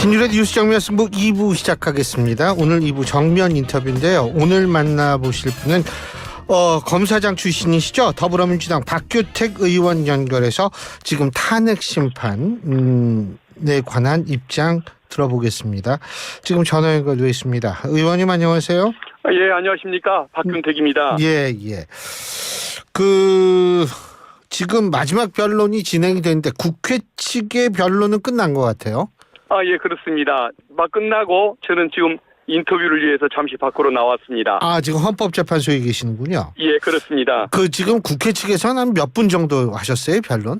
신율의 뉴스 정면 승부 2부 시작하겠습니다. 오늘 2부 정면 인터뷰인데요. 오늘 만나보실 분은 검사장 출신이시죠. 더불어민주당 박규택 의원 연결해서 지금 탄핵 심판에 관한 입장 들어보겠습니다. 지금 전화 연결되어 있습니다. 의원님 안녕하세요. 예, 안녕하십니까. 박균택입니다. 예. 지금 마지막 변론이 진행이 되는데 국회 측의 변론은 끝난 것 같아요. 예, 그렇습니다. 막 끝나고 저는 지금 인터뷰를 위해서 잠시 밖으로 나왔습니다. 지금 헌법재판소에 계시는군요. 예, 그렇습니다. 지금 국회 측에서는 한 몇 분 정도 하셨어요, 변론?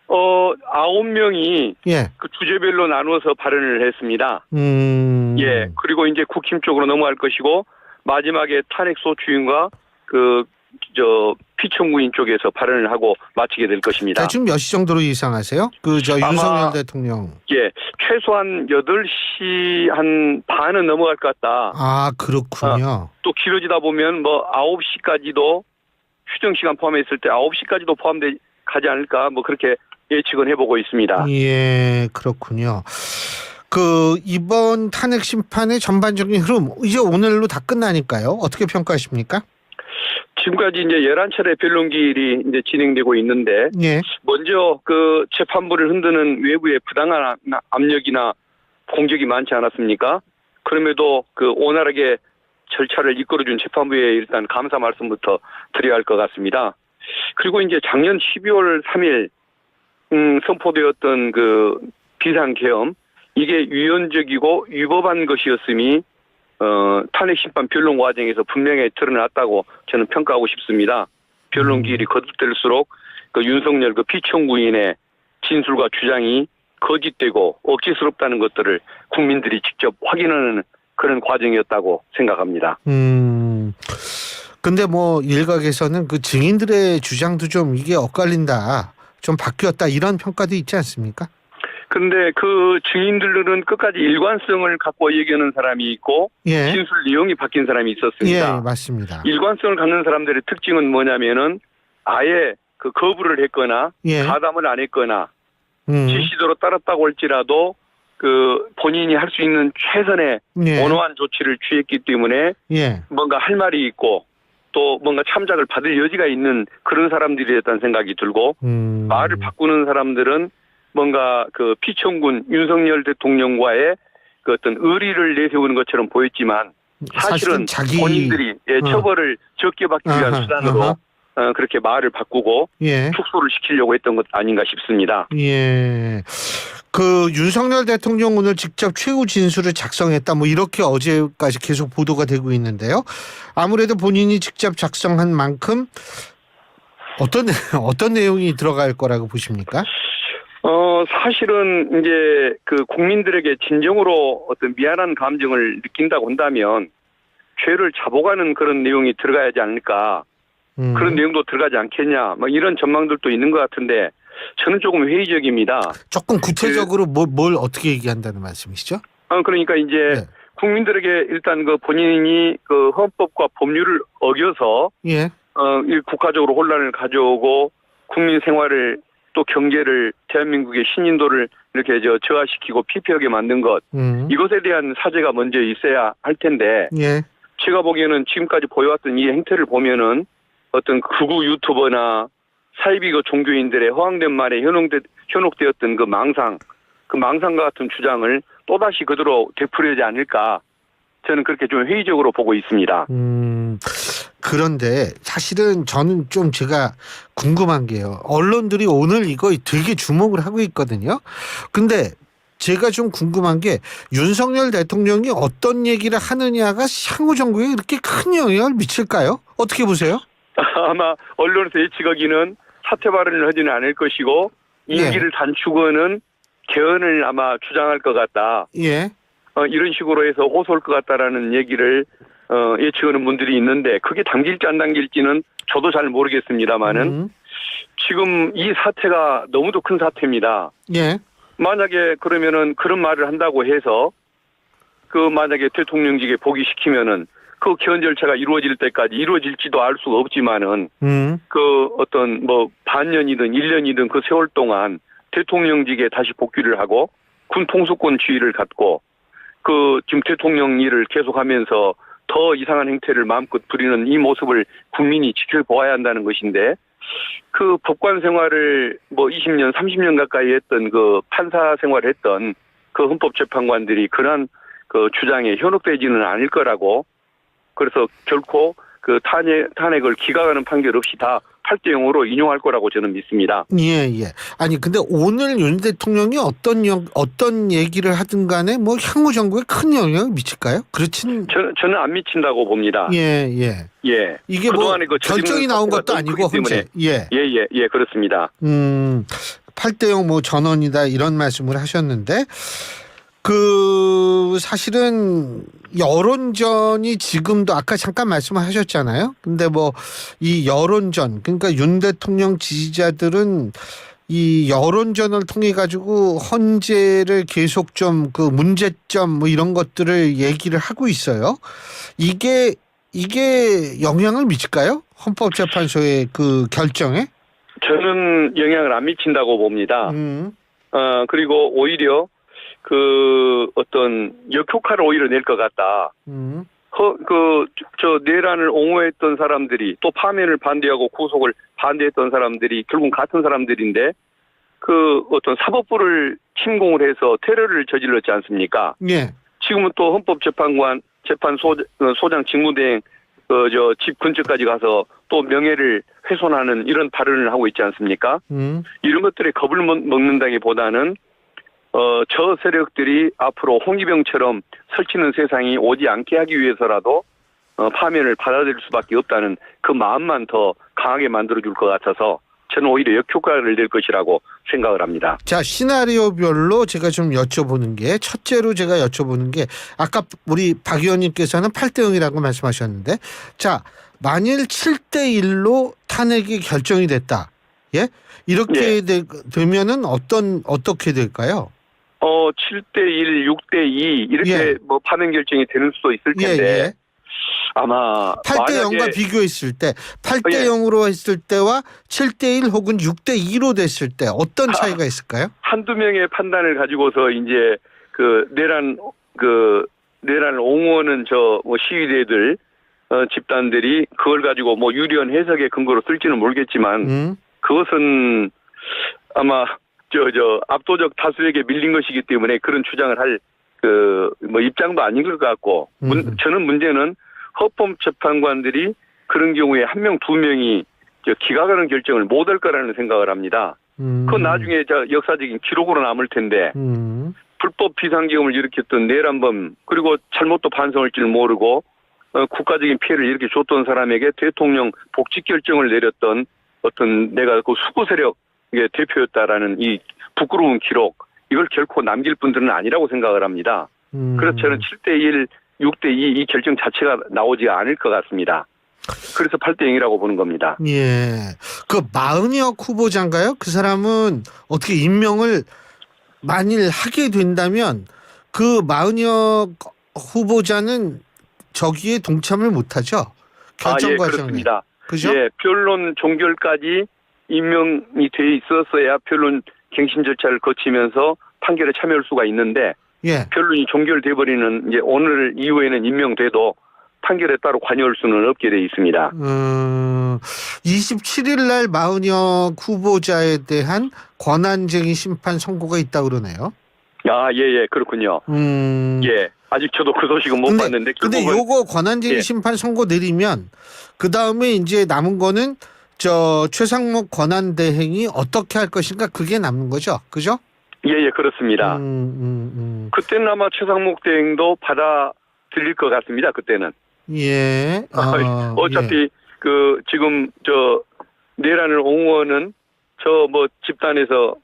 9명이 예. 그 주제별로 나누어서 발언을 했습니다. 예, 그리고 이제 국힘 쪽으로 넘어갈 것이고 마지막에 탄핵소 주인과 피청구인 쪽에서 발언을 하고 마치게 될 것입니다. 지금 몇 시 정도로 예상하세요? 윤석열 대통령. 예, 최소한 8시 한 반은 넘어갈 것 같다. 그렇군요. 또 길어지다 보면 9시까지도 휴정 시간 포함했을 때 9시까지도 가지 않을까 그렇게 예측은 해보고 있습니다. 예, 그렇군요. 이번 탄핵 심판의 전반적인 흐름 이제 오늘로 다 끝나니까요. 어떻게 평가하십니까? 지금까지 이제 11차례 변론기일이 이제 진행되고 있는데, 예. 먼저 재판부를 흔드는 외부의 부당한 압력이나 공격이 많지 않았습니까? 그럼에도 원활하게 절차를 이끌어준 재판부에 일단 감사 말씀부터 드려야 할 것 같습니다. 그리고 이제 작년 12월 3일 선포되었던 비상계엄, 이게 유연적이고 위법한 것이었음이 탄핵 심판 변론 과정에서 분명히 드러났다고 저는 평가하고 싶습니다. 변론 기일이 거듭될수록 윤석열 피청구인의 진술과 주장이 거짓되고 억지스럽다는 것들을 국민들이 직접 확인하는 그런 과정이었다고 생각합니다. 근데 일각에서는 증인들의 주장도 좀 이게 엇갈린다, 좀 바뀌었다 이런 평가도 있지 않습니까? 근데 증인들은 끝까지 일관성을 갖고 얘기하는 사람이 있고, 예. 진술 내용이 바뀐 사람이 있었습니다. 예, 맞습니다. 일관성을 갖는 사람들의 특징은 뭐냐면은 아예 거부를 했거나, 예. 가담을 안 했거나, 지시대로 따랐다고 할지라도 본인이 할 수 있는 최선의 예. 온화한 조치를 취했기 때문에 예. 뭔가 할 말이 있고 또 뭔가 참작을 받을 여지가 있는 그런 사람들이었다는 생각이 들고, 말을 바꾸는 사람들은 뭔가 피청군 윤석열 대통령과의 어떤 의리를 내세우는 것처럼 보였지만 사실은 본인들이 처벌을 적게 받기 위한 수단으로 그렇게 말을 바꾸고 예. 축소를 시키려고 했던 것 아닌가 싶습니다. 예. 윤석열 대통령 오늘 직접 최후 진술을 작성했다 이렇게 어제까지 계속 보도가 되고 있는데요. 아무래도 본인이 직접 작성한 만큼 어떤 내용이 들어갈 거라고 보십니까? 사실은 이제 국민들에게 진정으로 어떤 미안한 감정을 느낀다고 한다면 죄를 잡아가는 그런 내용이 들어가야지 않을까. 그런 내용도 들어가지 않겠냐. 이런 전망들도 있는 것 같은데 저는 조금 회의적입니다. 조금 구체적으로 뭘 어떻게 얘기한다는 말씀이시죠? 그러니까 이제 네. 국민들에게 일단 본인이 헌법과 법률을 어겨서 예. 국가적으로 혼란을 가져오고 국민 생활을 또 경제를 대한민국의 신인도를 이렇게 저하시키고 피폐하게 만든 것, 이것에 대한 사죄가 먼저 있어야 할 텐데, 예. 제가 보기에는 지금까지 보여왔던 이 행태를 보면은 어떤 극우 유튜버나 사이비 종교인들의 허황된 말에 현혹되었던 망상과 같은 주장을 또다시 그대로 되풀이하지 않을까, 저는 그렇게 좀 회의적으로 보고 있습니다. 그런데 사실은 저는 좀 제가 궁금한 게요. 언론들이 오늘 이거 되게 주목을 하고 있거든요. 근데 제가 좀 궁금한 게 윤석열 대통령이 어떤 얘기를 하느냐가 향후 정부에 그렇게 큰 영향을 미칠까요? 어떻게 보세요? 아마 언론에서 예측하기는 사퇴 발언을 하지는 않을 것이고 임기를 단축하는 개헌을 아마 주장할 것 같다. 예. 이런 식으로 해서 호소할 것 같다라는 얘기를 예측하는 분들이 있는데 그게 당길지 안 당길지는 저도 잘 모르겠습니다만은 지금 이 사태가 너무도 큰 사태입니다. 예. 만약에 그러면은 그런 말을 한다고 해서 만약에 대통령직에 복위시키면은 개헌 절차가 이루어질 때까지 이루어질지도 알 수가 없지만은 어떤 반년이든 1년이든 세월 동안 대통령직에 다시 복귀를 하고 군 통수권 주의를 갖고 그 지금 대통령 일을 계속하면서 더 이상한 행태를 마음껏 부리는 이 모습을 국민이 지켜보아야 한다는 것인데 그 법관 생활을 뭐 20년, 30년 가까이 했던 그 판사 생활을 했던 그 헌법재판관들이 그런 그 주장에 현혹되지는 않을 거라고 그래서 결코 그 탄핵을 기각하는 판결 없이 다 8대 0으로 인용할 거라고 저는 믿습니다. 예, 예. 아니, 근데 오늘 윤 대통령이 어떤 얘기를 하든 간에 뭐 향후 정부에 큰 영향을 미칠까요? 그렇진. 저는 안 미친다고 봅니다. 예, 예. 예. 이게 뭐 결정이 나온 것도 아니고, 때문에. 예. 예, 그렇습니다. 8대 0 뭐 전원이다 이런 말씀을 하셨는데, 사실은 여론전이 지금도 아까 잠깐 말씀하셨잖아요. 근데 뭐 이 여론전, 그러니까 윤 대통령 지지자들은 이 여론전을 통해 가지고 헌재를 계속 좀 그 문제점 뭐 이런 것들을 얘기를 하고 있어요. 이게 영향을 미칠까요? 헌법재판소의 그 결정에? 저는 영향을 안 미친다고 봅니다. 그리고 오히려 그 어떤 역효과를 오히려 낼 것 같다. 내란을 옹호했던 사람들이 또 파면을 반대하고 구속을 반대했던 사람들이 결국 같은 사람들인데 그 어떤 사법부를 침공을 해서 테러를 저질렀지 않습니까? 예. 지금은 또 헌법재판소장 직무대행 집 근처까지 가서 또 명예를 훼손하는 이런 발언을 하고 있지 않습니까? 이런 것들에 겁을 먹는다기보다는 저 세력들이 앞으로 홍위병처럼 설치는 세상이 오지 않게 하기 위해서라도 파면을 받아들일 수밖에 없다는 그 마음만 더 강하게 만들어줄 것 같아서 저는 오히려 역효과를 낼 것이라고 생각을 합니다. 자, 시나리오별로 제가 좀 여쭤보는 게 첫째로 제가 여쭤보는 게 아까 우리 박 의원님께서는 8대 0이라고 말씀하셨는데 자, 만일 7대 1로 탄핵이 결정이 됐다. 예? 이렇게 되면은 어떻게 될까요? 7대 1, 6대 2 이렇게 뭐 파면 결정이 되는 수도 있을 텐데 아마 8대 0과 비교했을 때 8대 0으로 했을 때와 7대 1 혹은 6대 2로 됐을 때 어떤 차이가 있을까요? 한두 명의 판단을 가지고서 이제 그 내란을 옹호하는 뭐 시위대들 집단들이 그걸 가지고 뭐 유리한 해석의 근거로 쓸지는 모르겠지만 그것은 아마 압도적 다수에게 밀린 것이기 때문에 그런 주장을 할 뭐 입장도 아닌 것 같고 저는 문제는 헌법재판관들이 그런 경우에 한 명, 두 명이 기각하는 결정을 못 할 거라는 생각을 합니다. 그건 나중에 역사적인 기록으로 남을 텐데 불법 비상계엄을 일으켰던 내란범 그리고 잘못도 반성할 줄 모르고 국가적인 피해를 이렇게 줬던 사람에게 대통령 복직 결정을 내렸던 어떤 내가 그 수구 세력의 대표였다라는 이 부끄러운 기록 이걸 결코 남길 분들은 아니라고 생각을 합니다. 그래서 저는 7대 1, 6대 2 이 결정 자체가 나오지 않을 것 같습니다. 그래서 8대 0이라고 보는 겁니다. 예. 그 마은혁 후보자인가요? 그 사람은 어떻게 임명을 만일 하게 된다면 그 마은혁 후보자는 저기에 동참을 못하죠? 결정 과정에. 그렇습니다. 그죠? 예, 변론 종결까지 임명이 돼 있었어야 변론 갱신 절차를 거치면서 판결에 참여할 수가 있는데 변론이 종결돼 버리는 이제 오늘 이후에는 임명돼도 판결에 따로 관여할 수는 없게 돼 있습니다. 27일 날 마은혁 후보자에 대한 권한쟁의 심판 선고가 있다고 그러네요. 예, 그렇군요. 예. 아직 저도 그 소식은 못 봤는데. 근데 요거 권한쟁의 심판 선고 내리면 그 다음에 이제 남은 거는 최상목 권한대행이 어떻게 할 것인가 그게 남는 거죠. 그죠? 예, 그렇습니다. 그때는 아마 최상목 대행도 받아들일 것 같습니다. 그때는. 예. 어차피 지금 내란을 옹호하는 뭐 집단에서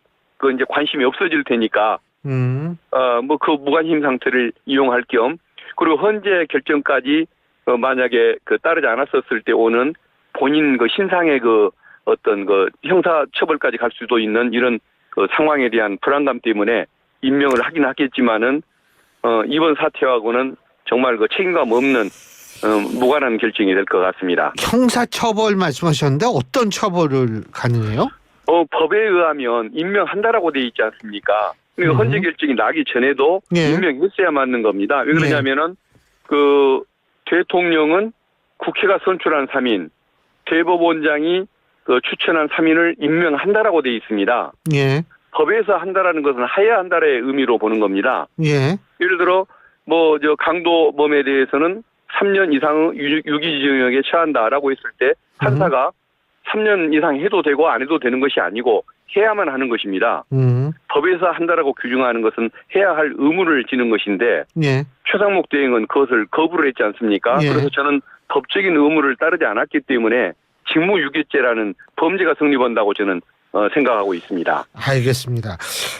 이제 관심이 없어질 테니까 뭐 그 무관심 상태를 이용할 겸 그리고 헌재 결정까지 만약에 따르지 않았었을 때 오는 본인 신상의 어떤 형사 처벌까지 갈 수도 있는 이런 상황에 대한 불안감 때문에 임명을 하긴 하겠지만은 이번 사태하고는 정말 책임감 없는 무관한 결정이 될 것 같습니다. 형사 처벌 말씀하셨는데 어떤 처벌을 가능해요? 법에 의하면 임명한다라고 돼 있지 않습니까? 그러니까 헌재 결정이 나기 전에도 예. 임명했어야 맞는 겁니다. 왜 그러냐면은 그 대통령은 국회가 선출한 3인, 대법원장이 그 추천한 3인을 임명한다라고 돼 있습니다. 예. 법에서 한다라는 것은 하야 한다의 의미로 보는 겁니다. 예. 예를 들어 뭐 저 강도범에 대해서는 3년 이상의 유기징역에 처한다라고 했을 때 판사가 3년 이상 해도 되고 안 해도 되는 것이 아니고 해야만 하는 것입니다. 법에서 한다라고 규정하는 것은 해야 할 의무를 지는 것인데 예. 최상목 대행은 그것을 거부를 했지 않습니까? 예. 그래서 저는 법적인 의무를 따르지 않았기 때문에 직무유기죄라는 범죄가 성립한다고 저는 생각하고 있습니다. 알겠습니다.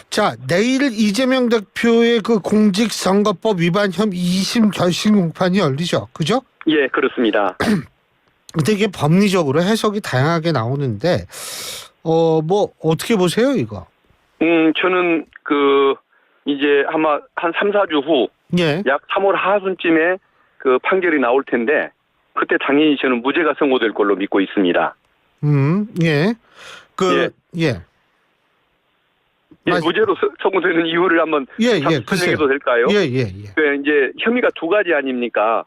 자, 내일 이재명 대표의 그 공직선거법 위반 혐의 2심 결심 공판이 열리죠. 그죠? 예, 그렇습니다. 근데 이게 법리적으로 해석이 다양하게 나오는데, 뭐, 어떻게 보세요, 이거? 저는 이제 아마 한 3, 4주 후, 예. 약 3월 하순쯤에 그 판결이 나올 텐데, 그때 당연히 저는 무죄가 선고될 걸로 믿고 있습니다. 예. 예. 무죄로 선고되는 이유를 한번 설명해도 될까요? 예. 이제 혐의가 두 가지 아닙니까?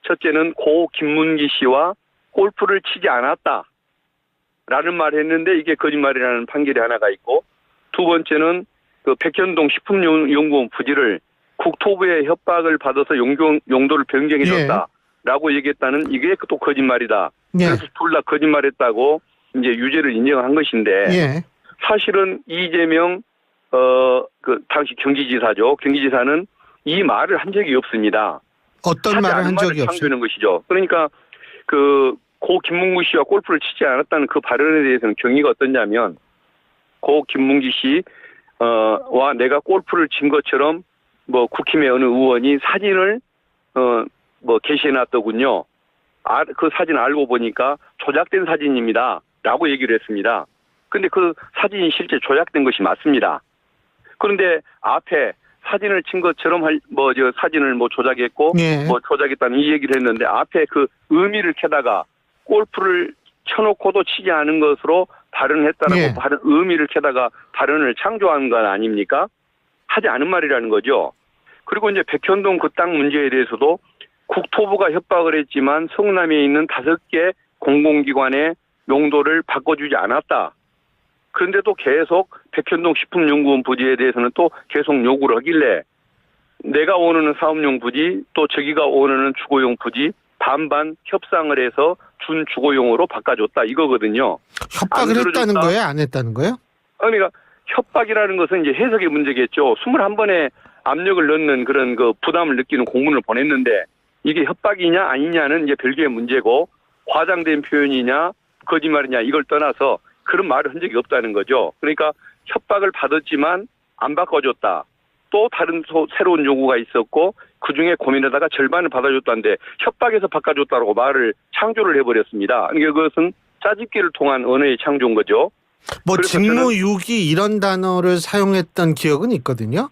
첫째는 고 김문기 씨와 골프를 치지 않았다라는 말을 했는데 이게 거짓말이라는 판결이 하나가 있고, 두 번째는 그 백현동 식품연구원 부지를 국토부의 협박을 받아서 용도를 변경해줬다라고 얘기했다는 이게 또 거짓말이다. 예. 그래서 둘 다 거짓말했다고 이제 유죄를 인정한 것인데, 예. 사실은 이재명 그 당시 경기지사죠. 경기지사는 이 말을 한 적이 없습니다. 어떤 말을 한 적이 없어요? 창조하는 것이죠. 그러니까 고 김문기 씨와 골프를 치지 않았다는 그 발언에 대해서는 경위가 어떠냐면, 고 김문기 씨와 내가 골프를 친 것처럼 뭐 국힘의 어느 의원이 사진을 뭐 게시해놨더군요. 그 사진 알고 보니까 조작된 사진입니다라고 얘기를 했습니다. 근데 그 사진이 실제 조작된 것이 맞습니다. 그런데 앞에 사진을 친 것처럼 사진을 조작했고 예. 조작했다는 이 얘기를 했는데, 앞에 그 의미를 캐다가 골프를 쳐놓고도 치지 않은 것으로 발언을 했다라고 예. 의미를 캐다가 발언을 창조한 건 아닙니까? 하지 않은 말이라는 거죠. 그리고 이제 백현동 그 땅 문제에 대해서도 국토부가 협박을 했지만 성남에 있는 5개 공공기관의 용도를 바꿔주지 않았다. 그런데도 계속 백현동 식품연구원 부지에 대해서는 또 계속 요구를 하길래, 내가 원하는 사업용 부지 또 저기가 원하는 주거용 부지 반반 협상을 해서 준 주거용으로 바꿔줬다 이거거든요. 협박을 했다는 거예요? 안 했다는 거예요? 그러니까 협박이라는 것은 이제 해석의 문제겠죠. 21번에 압력을 넣는 그런 그 부담을 느끼는 공문을 보냈는데, 이게 협박이냐 아니냐는 이제 별개의 문제고, 과장된 표현이냐 거짓말이냐 이걸 떠나서 그런 말을 한 적이 없다는 거죠. 그러니까 협박을 받았지만 안 바꿔줬다. 또 다른 새로운 요구가 있었고 그중에 고민하다가 절반을 받아줬다는데 협박해서 바꿔줬다고 말을 창조를 해버렸습니다. 그러니까 그것은 짜집기를 통한 언어의 창조인 거죠. 뭐 직무유기 이런 단어를 사용했던 기억은 있거든요.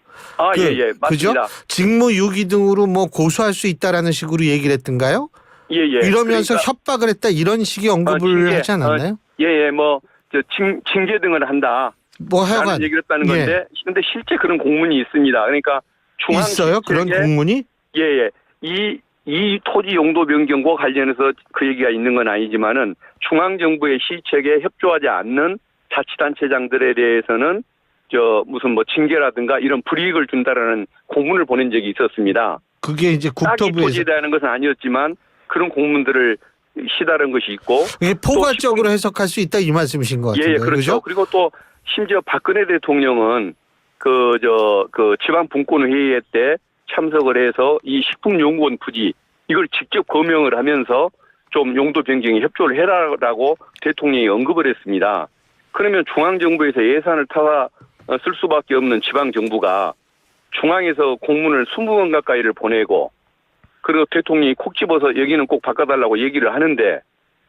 예, 맞습니다. 그죠? 직무유기 등으로 뭐 고소할 수 있다라는 식으로 얘기를 했던가요? 예. 이러면서 그러니까, 협박을 했다 이런 식의 언급을 하지 않았나요? 징계 등을 한다. 하여간 얘기를 했다는 건데, 근데 실제 그런 공문이 있습니다. 그러니까 있어요? 그런 공문이? 예. 이 토지 용도 변경과 관련해서 그 얘기가 있는 건 아니지만은 중앙정부의 시책에 협조하지 않는 자치단체장들에 대해서는 무슨 징계라든가 이런 불이익을 준다라는 공문을 보낸 적이 있었습니다. 그게 이제 국토부에서 토지에 대한 것은 아니었지만 그런 공문들을 시다른 것이 있고, 이게 포괄적으로 해석할 수 있다 이 말씀이신 것 같은데요. 예, 그렇죠. 그렇죠? 그리고 또 심지어 박근혜 대통령은 지방 분권 회의회 때 참석을 해서 이 식품연구원 부지 이걸 직접 거명을 하면서 좀 용도 변경에 협조를 해라라고 대통령이 언급을 했습니다. 그러면 중앙정부에서 예산을 타와 쓸 수밖에 없는 지방정부가 중앙에서 공문을 20번 가까이를 보내고, 그리고 대통령이 콕 집어서 여기는 꼭 바꿔달라고 얘기를 하는데,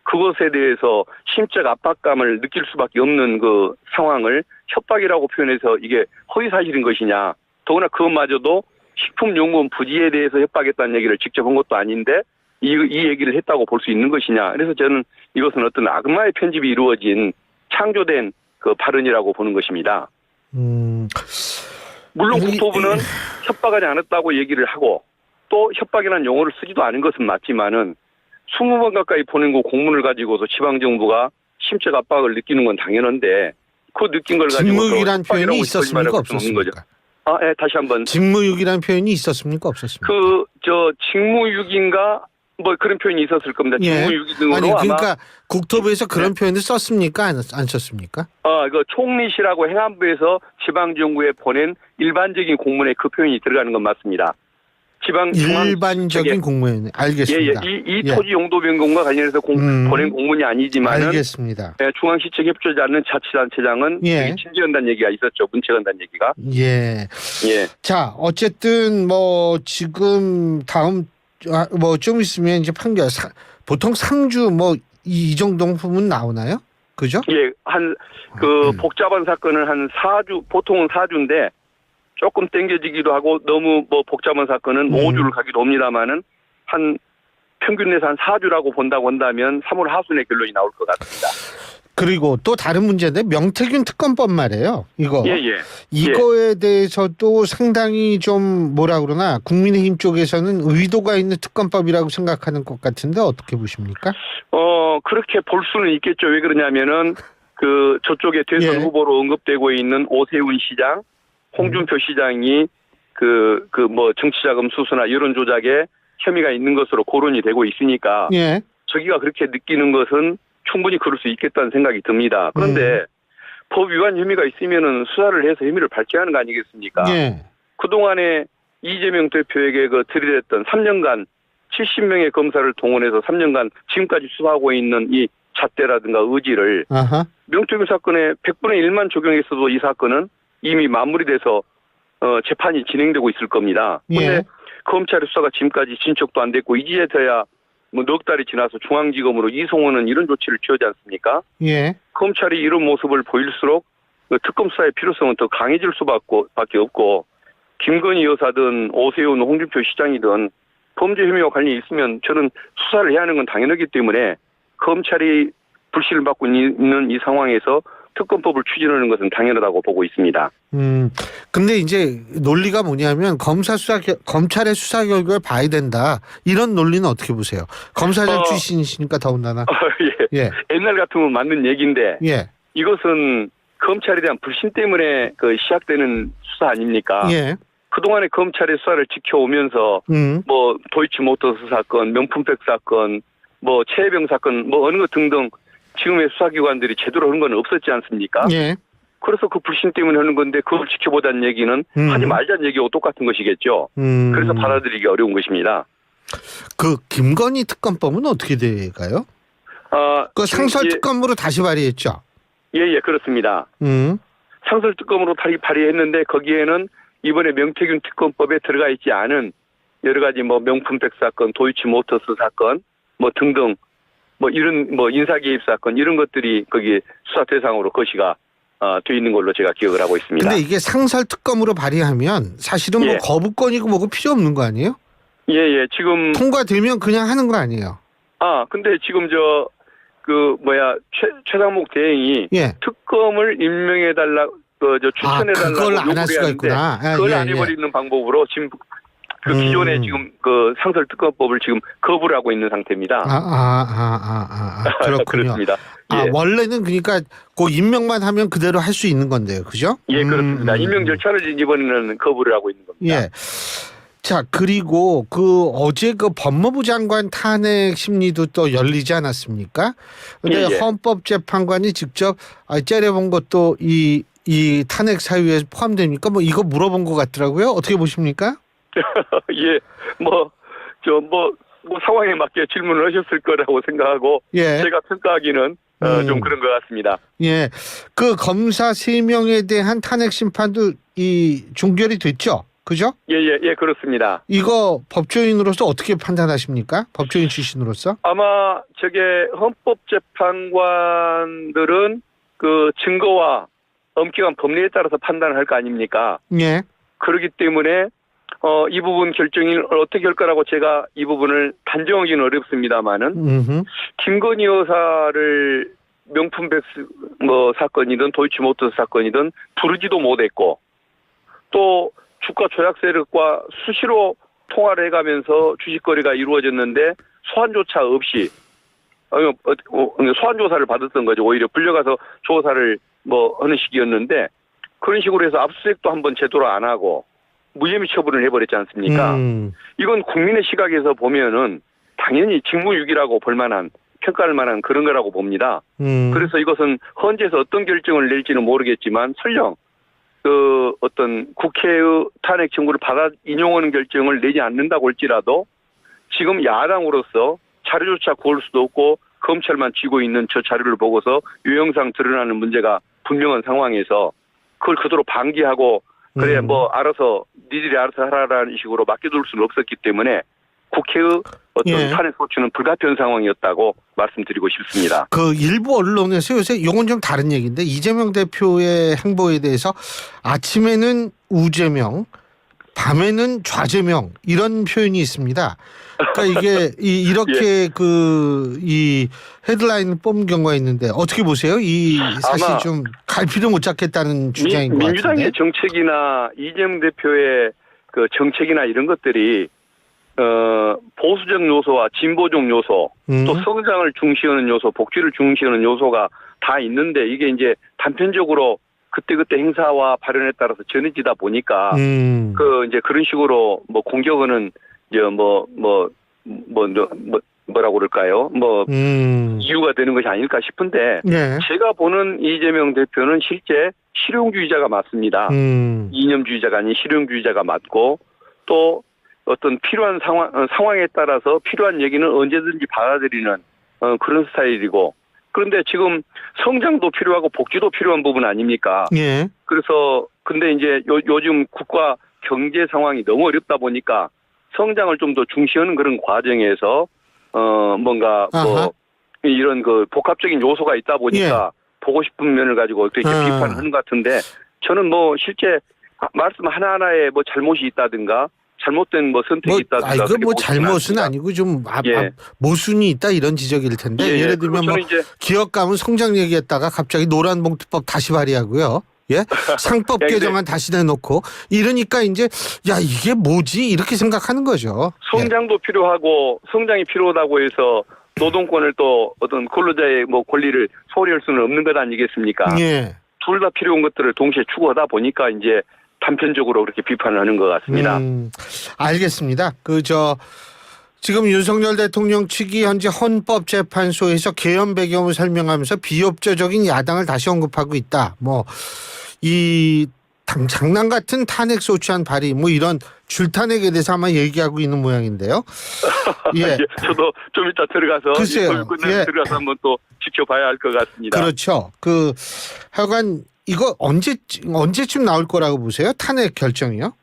그것에 대해서 심적 압박감을 느낄 수밖에 없는 그 상황을 협박이라고 표현해서 이게 허위사실인 것이냐. 더구나 그것마저도 식품연구원 부지에 대해서 협박했다는 얘기를 직접 한 것도 아닌데 이 얘기를 했다고 볼 수 있는 것이냐. 그래서 저는 이것은 어떤 악마의 편집이 이루어진 창조된 그 발언이라고 보는 것입니다. 물론 아니, 국토부는 협박하지 않았다고 얘기를 하고 또 협박이라는 용어를 쓰지도 않은 것은 맞지만은 20번 가까이 보낸 그 공문을 가지고서 지방정부가 심적 압박을 느끼는 건 당연한데 그 느낀 걸 가지고 직무유기란 표현이 있었습니까 없었습니까? 예, 다시 한번. 직무유기란 표현이 있었습니까 없었습니까? 직무유기인가 뭐 그런 표현이 있었을 겁니다. 예. 직무유기 등으로 아니 그러니까 아마 국토부에서 그런 네. 표현을 썼습니까 안 썼습니까? 그 총리실하고 행안부에서 지방정부에 보낸 일반적인 공문에 그 표현이 들어가는 건 맞습니다. 일반적인 공무원 알겠습니다. 이 토지 용도 변경과 관련해서 보낸 공문이 아니지만은 알겠습니다. 중앙시청 협조하지 않는 자치단체장은 진지한다는 얘기가 있었죠. 문책한다는 얘기가. 예. 자 어쨌든 뭐 지금 다음 뭐 좀 있으면 이제 판결 보통 3주 뭐 이 정도 부분 나오나요? 그죠? 예, 복잡한 사건은 한 4주, 보통은 4주인데 조금 땡겨지기도 하고 너무 뭐 복잡한 사건은 5주를 가기도 합니다만은 한 평균 내에서 한 4주라고 본다고 한다면 3월 하순에 결론이 나올 것 같습니다. 그리고 또 다른 문제인데 명태균 특검법 말이에요. 이거에 대해서도 상당히 좀 뭐라 그러나 국민의힘 쪽에서는 의도가 있는 특검법이라고 생각하는 것 같은데 어떻게 보십니까? 그렇게 볼 수는 있겠죠. 왜 그러냐면은 저쪽에 대선 후보로 언급되고 있는 오세훈 시장, 홍준표 시장이 뭐 정치자금 수수나 여론 조작에 혐의가 있는 것으로 거론이 되고 있으니까 저기가 그렇게 느끼는 것은 충분히 그럴 수 있겠다는 생각이 듭니다. 그런데 법 위반 혐의가 있으면은 수사를 해서 혐의를 밝혀야 하는 거 아니겠습니까? 그동안에 이재명 대표에게 들이댔던 3년간 70명의 검사를 동원해서 3년간 지금까지 수사하고 있는 이 잣대라든가 의지를 명태균 사건에 100분의 1만 적용했어도 이 사건은 이미 마무리돼서 재판이 진행되고 있을 겁니다. 그런데 검찰의 수사가 지금까지 진척도 안 됐고 이제서야 뭐 넉 달이 지나서 중앙지검으로 이송하는 이런 조치를 취하지 않습니까? 검찰이 이런 모습을 보일수록 특검 수사의 필요성은 더 강해질 수밖에 없고 김건희 여사든 오세훈 홍준표 시장이든 범죄 혐의와 관련이 있으면 저는 수사를 해야 하는 건 당연하기 때문에 검찰이 불신을 받고 있는 이 상황에서 특검법을 추진하는 것은 당연하다고 보고 있습니다. 근데 이제 논리가 뭐냐면 검찰의 수사 결과를 봐야 된다. 이런 논리는 어떻게 보세요? 검사장 출신이시니까 더군다나. 옛날 같으면 맞는 얘기인데 이것은 검찰에 대한 불신 때문에 시작되는 수사 아닙니까? 그동안에 검찰의 수사를 지켜오면서 뭐 도이치모터스 사건, 명품백 사건, 뭐 최혜병 사건, 뭐 어느 것 등등 지금의 수사기관들이 제대로 하는 건 없었지 않습니까? 그래서 그 불신 때문에 하는 건데 그걸 지켜보자는 얘기는 하지 말자는 얘기하고 똑같은 것이겠죠. 그래서 받아들이기 어려운 것입니다. 김건희 특검법은 어떻게 돼가요? 상설 특검으로 다시 발의했죠? 그렇습니다. 상설 특검으로 발의했는데 거기에는 이번에 명태균 특검법에 들어가 있지 않은 여러 가지 뭐 명품백 사건, 도이치모터스 사건 뭐 등등 뭐 이런 뭐 인사개입 사건 이런 것들이 거기 수사 대상으로 거시가 돼 있는 걸로 제가 기억을 하고 있습니다. 근데 이게 상설 특검으로 발의하면 사실은 뭐 거부권이고 뭐고 필요 없는 거 아니에요? 지금 통과되면 그냥 하는 거 아니에요? 근데 지금 최상목 대행이 특검을 임명해달라 추천해달라고 그걸 안 요구를 할 수가 있구나. 그걸 안 해버리는 방법으로 지금 기존에 지금 상설 특검법을 지금 거부를 하고 있는 상태입니다. 그렇군요. 그렇습니다. 원래는 그러니까 그 임명만 하면 그대로 할 수 있는 건데요, 그죠? 그렇습니다. 임명 절차를 이번에는 거부를 하고 있는 겁니다. 자, 그리고 어제 법무부 장관 탄핵 심리도 또 열리지 않았습니까? 근데 헌법재판관이 직접 째려본 것도 이 탄핵 사유에 포함됩니까? 뭐 이거 물어본 것 같더라고요. 어떻게 보십니까? 상황에 맞게 질문을 하셨을 거라고 생각하고 제가 평가하기는 좀 그런 것 같습니다. 검사 3명에 대한 탄핵 심판도 종결이 됐죠? 그죠? 그렇습니다. 이거 법조인으로서 어떻게 판단하십니까? 법조인 출신으로서? 아마 헌법재판관들은 증거와 엄격한 법리에 따라서 판단을 할 거 아닙니까? 그렇기 때문에 이 부분 결정이 어떻게 할 거라고 제가 이 부분을 단정하기는 어렵습니다만은 김건희 여사를 명품 백스 사건이든 도이치모터스 사건이든 부르지도 못했고 또 주가 조작 세력과 수시로 통화를 해가면서 주식 거래가 이루어졌는데 소환조차 없이 소환 조사를 받았던 거죠. 오히려 불려가서 조사를 하는 식이었는데 그런 식으로 해서 압수수색도 한번 제대로 안 하고 무혐의 처분을 해버렸지 않습니까? 이건 국민의 시각에서 보면은 당연히 직무유기라고 볼만한 평가할 만한 그런 거라고 봅니다. 그래서 이것은 헌재에서 어떤 결정을 낼지는 모르겠지만 설령 어떤 국회의 탄핵 청구를 받아 인용하는 결정을 내지 않는다고 할지라도 지금 야당으로서 자료조차 구할 수도 없고 검찰만 쥐고 있는 저 자료를 보고서 유형상 드러나는 문제가 분명한 상황에서 그걸 그대로 방기하고 그래 알아서 니들이 알아서 하라라는 식으로 맡겨둘 수는 없었기 때문에 국회의 어떤 탄핵 소추는 불가피한 상황이었다고 말씀드리고 싶습니다. 그 일부 언론에서 요새 이건 좀 다른 얘기인데 이재명 대표의 행보에 대해서 아침에는 우재명, 밤에는 좌재명 이런 표현이 있습니다. 그러니까 이게 이렇게 이 헤드라인을 뽑은 경우가 있는데 어떻게 보세요? 이 사실 좀 갈피를 못 잡겠다는 주장인 것 같은데. 민주당의 정책이나 이재명 대표의 그 정책이나 이런 것들이 보수적 요소와 진보적 요소, 또 성장을 중시하는 요소, 복지를 중시하는 요소가 다 있는데 이게 이제 단편적으로 그때그때 행사와 발언에 따라서 전해지다 보니까 이제 그런 식으로 공격하는 이제 뭐라고 그럴까요? 이유가 되는 것이 아닐까 싶은데 제가 보는 이재명 대표는 실제 실용주의자가 맞습니다. 이념주의자가 아닌 실용주의자가 맞고 또 어떤 필요한 상황에 따라서 필요한 얘기는 언제든지 받아들이는 그런 스타일이고 그런데 지금 성장도 필요하고 복지도 필요한 부분 아닙니까? 그래서 근데 이제 요즘 국가 경제 상황이 너무 어렵다 보니까 성장을 좀 더 중시하는 그런 과정에서 이런 그 복합적인 요소가 있다 보니까 보고 싶은 면을 가지고 이렇게 비판을 하는 것 같은데 저는 실제 말씀 하나하나에 잘못이 있다든가 잘못된 선택이 있다든가. 이거 잘못은 아니고 좀 모순이 있다 이런 지적일 텐데 예를 들면 기업가면 성장 얘기했다가 갑자기 노란봉투법 다시 발의하고요. 상법 개정안 다시 내놓고 이러니까 이제 이게 뭐지 이렇게 생각하는 거죠. 성장도 필요하고 성장이 필요하다고 해서 노동권을 또 어떤 근로자의 권리를 소홀히 할 수는 없는 것 아니겠습니까? 둘 다 필요한 것들을 동시에 추구하다 보니까 이제 단편적으로 그렇게 비판을 하는 것 같습니다. 알겠습니다. 지금 윤석열 대통령 측이 현재 헌법재판소에서 개헌 배경을 설명하면서 비협조적인 야당을 다시 언급하고 있다. 이 장난 같은 탄핵 소추안 발의 이런 줄탄핵에 대해서 아마 얘기하고 있는 모양인데요. 저도 좀 이따 들어가서 글쎄요. 들어가서 한번 또 지켜봐야 할 것 같습니다. 그렇죠. 하여간 이거 언제쯤 나올 거라고 보세요? 탄핵 결정이요?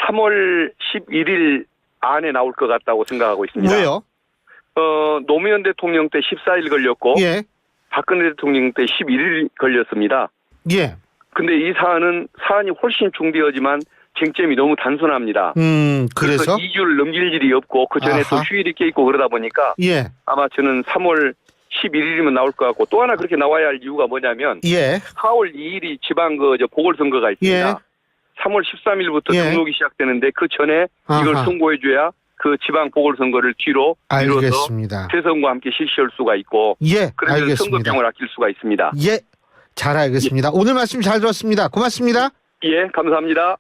3월 11일 안에 나올 것 같다고 생각하고 있습니다. 왜요? 노무현 대통령 때 14일 걸렸고 박근혜 대통령 때 11일 걸렸습니다. 근데 이 사안이 훨씬 중대하지만 쟁점이 너무 단순합니다. 그래서 2주를 넘길 일이 없고 그 전에 또 휴일이 껴있고 그러다 보니까 아마 저는 3월 11일이면 나올 것 같고 또 하나 그렇게 나와야 할 이유가 뭐냐면 4월 2일이 지방 보궐선거가 있습니다. 3월 13일부터 등록이 시작되는데 그 전에 이걸 선고해줘야 그 지방 보궐선거를 뒤로 미뤄서 대선과 함께 실시할 수가 있고 그러면 선거비용을 아낄 수가 있습니다. 잘 알겠습니다. 오늘 말씀 잘 들었습니다. 고맙습니다. 감사합니다.